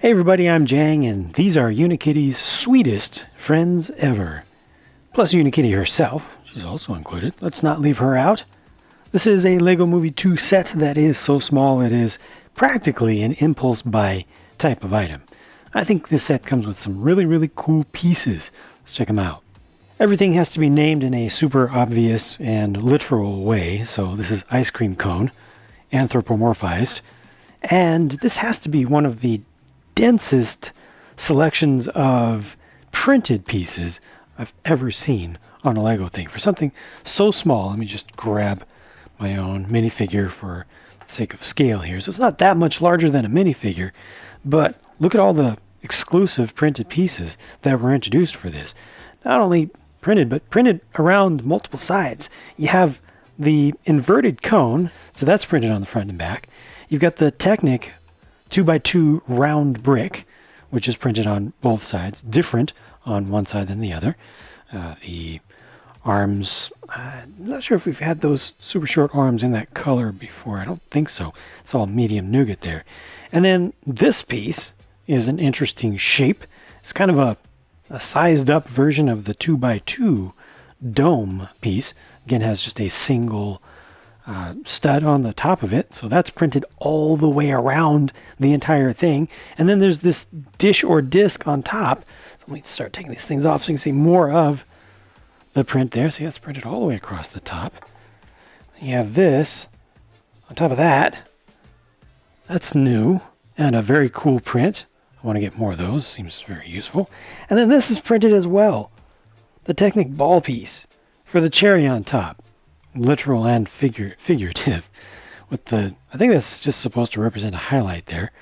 Hey everybody, I'm JANG, and these are Unikitty's sweetest friends ever. Plus Unikitty herself, she's also included. Let's not leave her out. This is a LEGO Movie 2 set that is so small it is practically an impulse buy type of item. I think this set comes with some really cool pieces. Let's check them out. Everything has to be named in a super obvious and literal way, so this is ice cream cone, anthropomorphized, and this has to be one of the densest selections of printed pieces I've ever seen on a Lego thing. For something so small, let me just grab my own minifigure for the sake of scale here. So it's not that much larger than a minifigure, but look at all the exclusive printed pieces that were introduced for this. Not only printed, but printed around multiple sides. You have the inverted cone, so that's printed on the front and back. You've got the Technic 2x2 round brick, which is printed on both sides, different on one side than the other. The arms, I'm not sure if we've had those super short arms in that color before. I don't think so. It's all medium nougat there. And then this piece is an interesting shape. It's kind of a sized up version of the 2x2 dome piece. Again, has just a single stud on the top of it, so that's printed all the way around the entire thing. And then there's this dish or disc on top. So let me start taking these things off so you can see more of the print there. See, that's printed all the way across the top. You have this on top of that. That's new and a very cool print. I want to get more of those. Seems very useful. And then this is printed as well. The Technic ball piece for the cherry on top. Literal and figurative. With the, I think that's just supposed to represent a highlight there.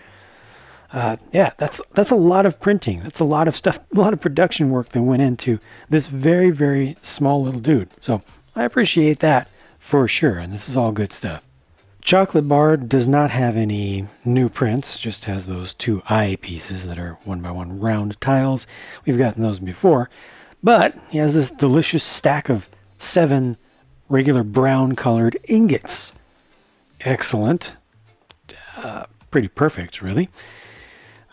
Yeah, that's a lot of printing. That's a lot of stuff, a lot of production work that went into this very small little dude. So I appreciate that for sure, and this is all good stuff. Chocolate Bar does not have any new prints, just has those two eye pieces that are 1x1 round tiles. We've gotten those before, but he has this delicious stack of 7 regular brown colored ingots. Excellent. Pretty perfect, really.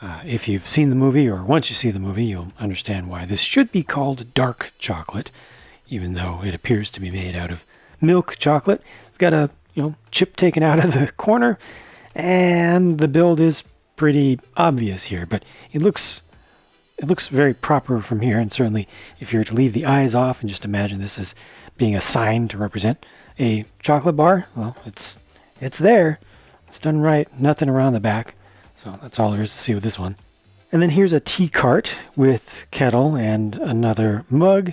If you've seen the movie, or once you see the movie, you'll understand why this should be called dark chocolate, even though it appears to be made out of milk chocolate. It's got a chip taken out of the corner, and the build is pretty obvious here, but it looks very proper from here. And certainly if you were to leave the eyes off and just imagine this as being a sign to represent a chocolate bar, well, it's there. It's done right. Nothing around the back. So that's all there is to see with this one. And then here's a tea cart with kettle and another mug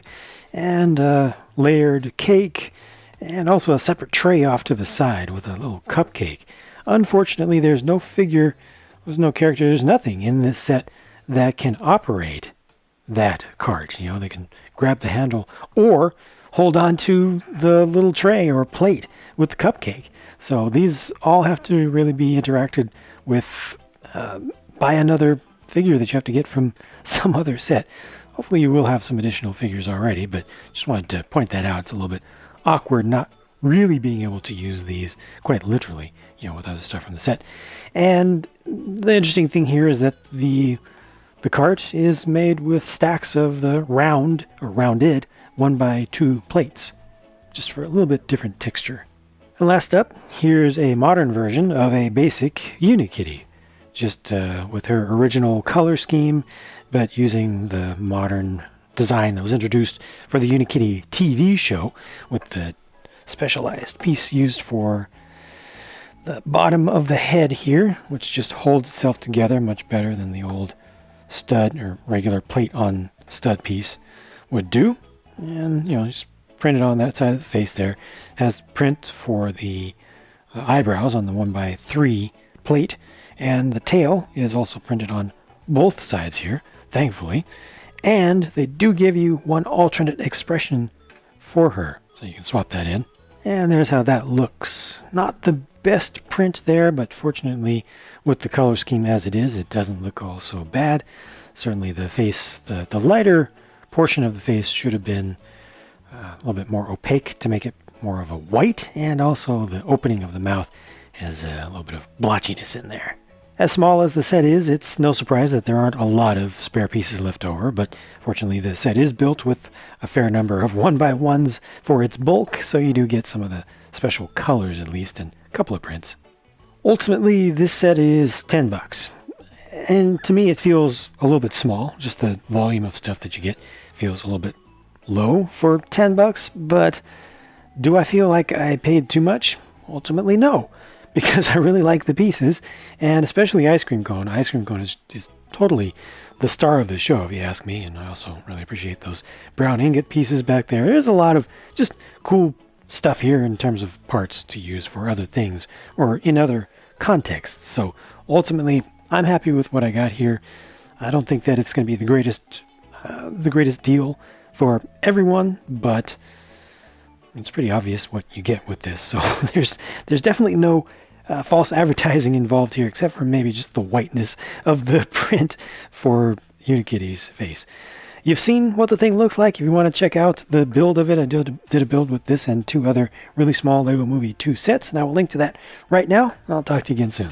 and a layered cake and also a separate tray off to the side with a little cupcake. Unfortunately, there's no figure, there's no character, there's nothing in this set that can operate that cart. They can grab the handle or hold on to the little tray or plate with the cupcake. So these all have to really be interacted with by another figure that you have to get from some other set. Hopefully you will have some additional figures already, but just wanted to point that out. It's a little bit awkward not really being able to use these quite literally, with other stuff from the set. And the interesting thing here is that the cart is made with stacks of the rounded 1x2 plates, just for a little bit different texture. And last up, here's a modern version of a basic Unikitty, just with her original color scheme, but using the modern design that was introduced for the Unikitty TV show, with the specialized piece used for the bottom of the head here, which just holds itself together much better than the old stud or regular plate on stud piece would do. And just printed on that side of the face there. Has print for the eyebrows on the 1x3 plate, and the tail is also printed on both sides here, thankfully. And they do give you one alternate expression for her, so you can swap that in. And there's how that looks. Not the best print there, but fortunately with the color scheme as it is, it doesn't look all so bad. Certainly the face, the lighter portion of the face should have been a little bit more opaque to make it more of a white, and also the opening of the mouth has a little bit of blotchiness in there. As small as the set is, it's no surprise that there aren't a lot of spare pieces left over, but fortunately the set is built with a fair number of 1x1s for its bulk, so you do get some of the special colors at least, and a couple of prints. Ultimately, this set is $10. And to me it feels a little bit small. Just the volume of stuff that you get feels a little bit low for $10, but do I feel like I paid too much? Ultimately, no. Because I really like the pieces, and especially Ice Cream Cone. Ice Cream Cone is totally the star of the show, if you ask me, and I also really appreciate those brown ingot pieces back there. There's a lot of just cool stuff here in terms of parts to use for other things, or in other contexts. So ultimately, I'm happy with what I got here. I don't think that it's going to be the greatest deal for everyone, but it's pretty obvious what you get with this. So there's definitely no false advertising involved here, except for maybe just the whiteness of the print for Unikitty's face. You've seen what the thing looks like. If you want to check out the build of it, I did a build with this and 2 other really small LEGO Movie 2 sets, and I will link to that right now. I'll talk to you again soon.